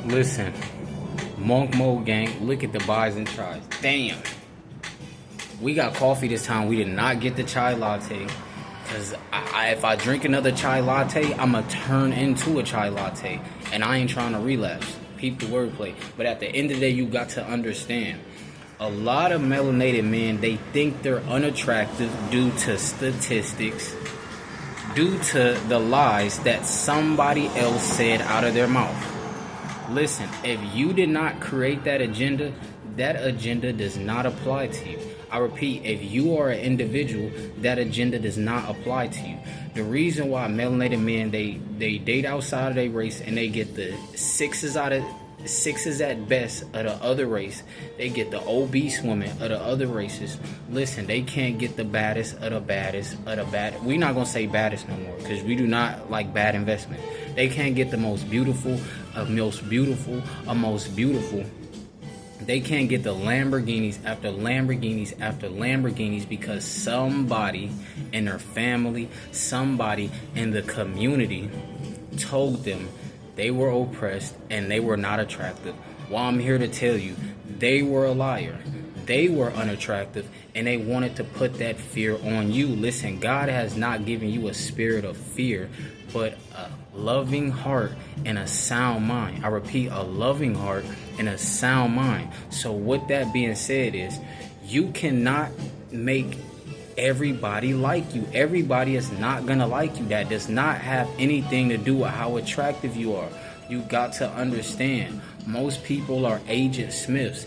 Listen, Monk Mode Gang, look at the buys and tries. Damn. We got coffee this time. We did not get the chai latte. Because if I drink another chai latte, I'm going to turn into a chai latte. And I ain't trying to relapse. Peep the wordplay. But at the end of the day, you got to understand. A lot of melanated men, they think they're unattractive due to statistics, due to the lies that somebody else said out of their mouth. Listen, if you did not create that agenda does not apply to you. I repeat, if you are an individual, that agenda does not apply to you. The reason why melanated men, they date outside of their race and they get the sixes at best of the other race. They get the obese women of the other races. Listen, they can't get the baddest of the baddest of the bad. We're not going to say baddest no more because we do not like bad investment. They can't get the most beautiful of most beautiful of most beautiful. They can't get the Lamborghinis after Lamborghinis after Lamborghinis because somebody in their family, somebody in the community told them they were oppressed and they were not attractive. Well, I'm here to tell you, they were a liar. They were unattractive and they wanted to put that fear on you. Listen, God has not given you a spirit of fear, but a loving heart and a sound mind. I repeat, a loving heart and a sound mind. So with that being said is, you cannot make everybody like you. Everybody is not gonna like you. That does not have anything to do with how attractive you are. You got to understand, most people are Agent Smiths.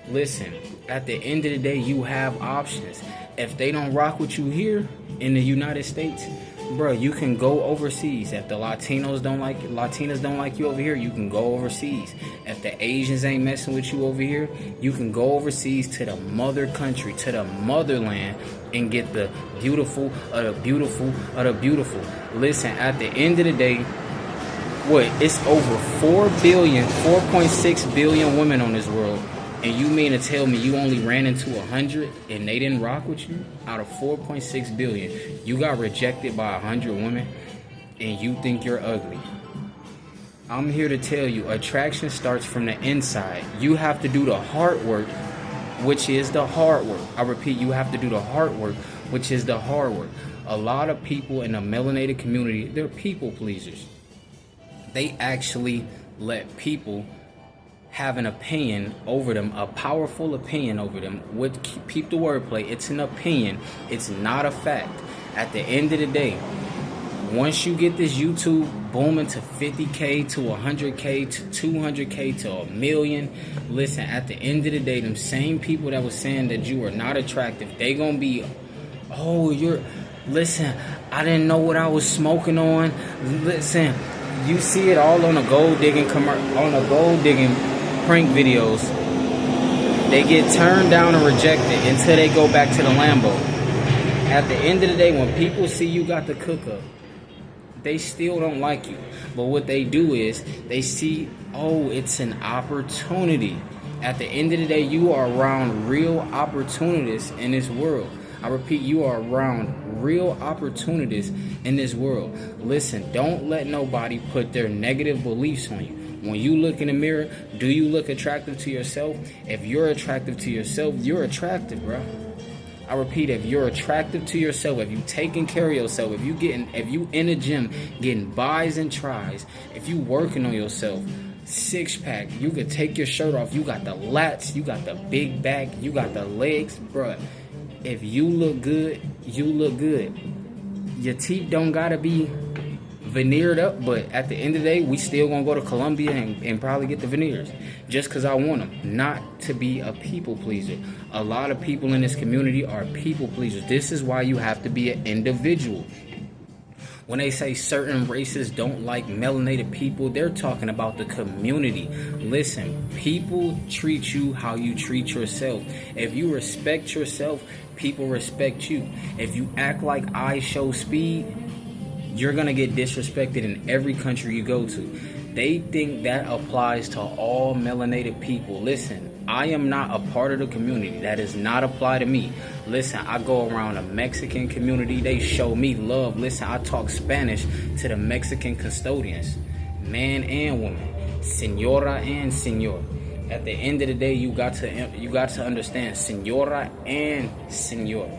Listen, at the end of the day, you have options. If they don't rock with you here in the United States, bro, you can go overseas. If the Latinas don't like you over here, you can go overseas. If the Asians ain't messing with you over here, you can go overseas to the mother country, to the motherland, and get the beautiful of the beautiful of the beautiful. Listen, at the end of the day, it's over 4.6 billion women on this world. And you mean to tell me you only ran into 100 and they didn't rock with you? Out of 4.6 billion, you got rejected by 100 women and you think you're ugly. I'm here to tell you, attraction starts from the inside. You have to do the hard work, which is the hard work. I repeat, you have to do the hard work, which is the hard work. A lot of people in the melanated community, they're people pleasers. They actually let people have an opinion over them, a powerful opinion over them. Keep the wordplay. It's an opinion. It's not a fact. At the end of the day, once you get this YouTube booming to 50K, to 100K, to 200K, to 1 million, listen, at the end of the day, them same people that was saying that you are not attractive, they gonna be, listen, I didn't know what I was smoking on. Listen, you see it all on the gold digging prank videos. They get turned down and rejected until they go back to the Lambo. At the end of the day, when people see you got the cook up, they still don't like you. But what they do is they see, it's an opportunity. At the end of the day, you are around real opportunities in this world. I repeat, you are around real opportunities in this world. Listen, don't let nobody put their negative beliefs on you. When you look in the mirror, do you look attractive to yourself? If you're attractive to yourself, you're attractive, bro. I repeat, if you're attractive to yourself, if you taking care of yourself, if you in a gym getting buys and tries, if you working on yourself, 6-pack, you could take your shirt off. You got the lats, you got the big back, you got the legs, bro. If you look good, you look good. Your teeth don't gotta be veneered up, but at the end of the day, we still gonna go to Colombia and probably get the veneers just because I want them. Not to be a people pleaser. A lot of people in this community are people pleasers. This is why you have to be an individual. When they say certain races don't like melanated people, they're talking about the community. Listen, people treat you how you treat yourself. If you respect yourself, people respect you. If you act like I show speed, you're going to get disrespected in every country you go to. They think that applies to all melanated people. Listen, I am not a part of the community. That does not apply to me. Listen, I go around a Mexican community. They show me love. Listen, I talk Spanish to the Mexican custodians, man and woman. Senora and senor. At the end of the day, you got to understand, senora and senor.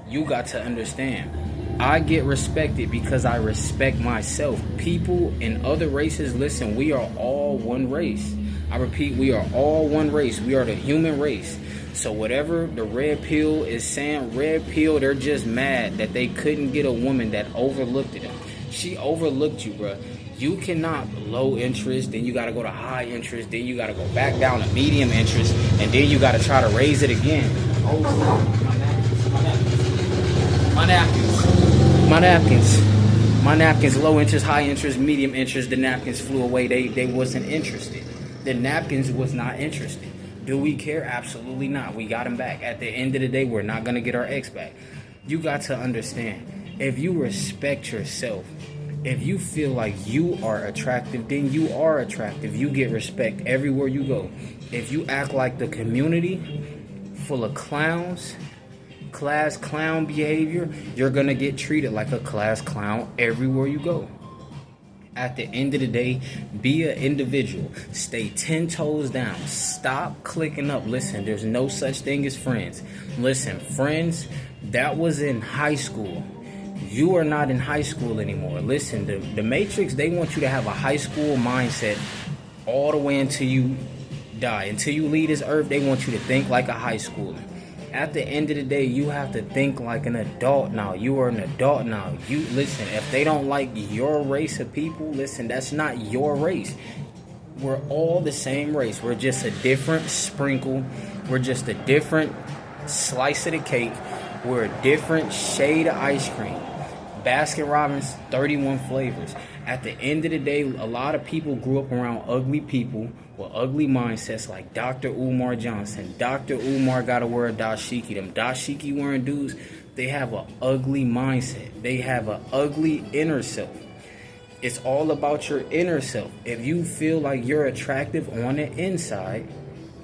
You got to understand. I get respected because I respect myself. People in other races, listen, we are all one race. I repeat, we are all one race. We are the human race. So whatever the red pill is saying, red pill, they're just mad that they couldn't get a woman that overlooked them. She overlooked you, bro. You cannot low interest, then you got to go to high interest, then you got to go back down to medium interest, and then you got to try to raise it again. Oh, my napkins, low interest, high interest, medium interest. The napkins flew away. They wasn't interested. The napkins was not interested. Do we care? Absolutely not. We got them back. At the end of the day, we're not going to get our ex back. You got to understand, if you respect yourself, if you feel like you are attractive, then you are attractive. You get respect everywhere you go. If you act like the community full of clowns, class clown behavior, you're going to get treated like a class clown everywhere you go. At the end of the day, be an individual. Stay 10 toes down. Stop clicking up. Listen, there's no such thing as friends. Listen, friends, that was in high school. You are not in high school anymore. Listen, the Matrix, they want you to have a high school mindset all the way until you die. Until you leave this earth, they want you to think like a high schooler. At the end of the day, you have to think like an adult now. You are an adult now. You listen, if they don't like your race of people, listen, that's not your race. We're all the same race. We're just a different sprinkle. We're just a different slice of the cake. We're a different shade of ice cream. Baskin Robbins, 31 flavors. At the end of the day, a lot of people grew up around ugly people with ugly mindsets like Dr. Umar Johnson. Dr. Umar got to wear a dashiki. Them dashiki wearing dudes, they have an ugly mindset. They have an ugly inner self. It's all about your inner self. If you feel like you're attractive on the inside,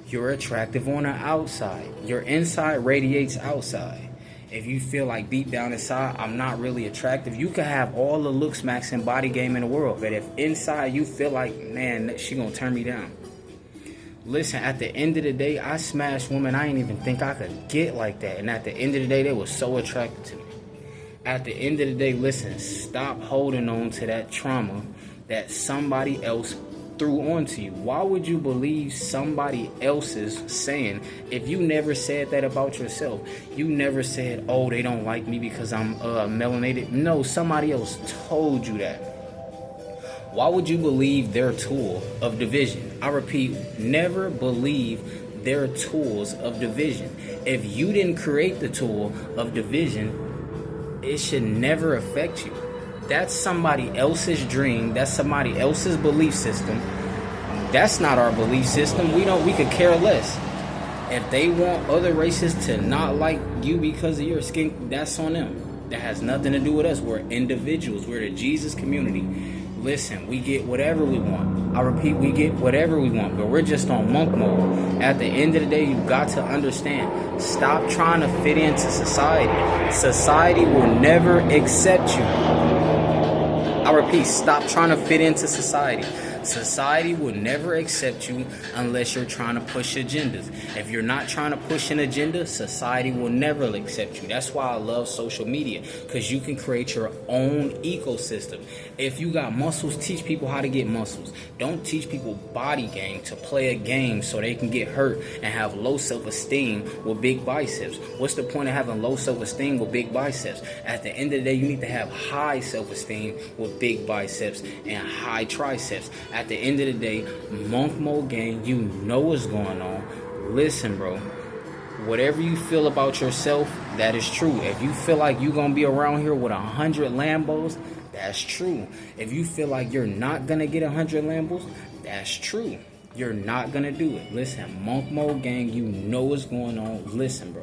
you're attractive on the outside. Your inside radiates outside. If you feel like deep down inside, I'm not really attractive, you can have all the looks, max, and body game in the world. But if inside you feel like, man, she gonna turn me down. Listen, at the end of the day, I smashed women I didn't even think I could get like that. And at the end of the day, they were so attracted to me. At the end of the day, listen, stop holding on to that trauma that somebody else threw onto you. Why would you believe somebody else's saying if you never said that about yourself? You never said, oh, they don't like me because I'm melanated. No, somebody else told you that. Why would you believe their tool of division? I repeat, never believe their tools of division. If you didn't create the tool of division, it should never affect you. That's somebody else's dream. That's somebody else's belief system. That's not our belief system. We could care less. If they want other races to not like you because of your skin, that's on them. That has nothing to do with us. We're individuals. We're the Jesus community. Listen, we get whatever we want. I repeat, we get whatever we want, but we're just on monk mode. At the end of the day, you got to understand. Stop trying to fit into society. Society will never accept you. I repeat, stop trying to fit into society. Society will never accept you unless you're trying to push agendas. If you're not trying to push an agenda, society will never accept you. That's why I love social media, because you can create your own ecosystem. If you got muscles, teach people how to get muscles. Don't teach people body game to play a game so they can get hurt and have low self-esteem with big biceps. What's the point of having low self-esteem with big biceps? At the end of the day, you need to have high self-esteem with big biceps and high triceps. At the end of the day, Monk Mode Gang, you know what's going on. Listen, bro. Whatever you feel about yourself, that is true. If you feel like you're going to be around here with 100 Lambos, that's true. If you feel like you're not going to get 100 Lambos, that's true. You're not going to do it. Listen, Monk Mode Gang, you know what's going on. Listen, bro.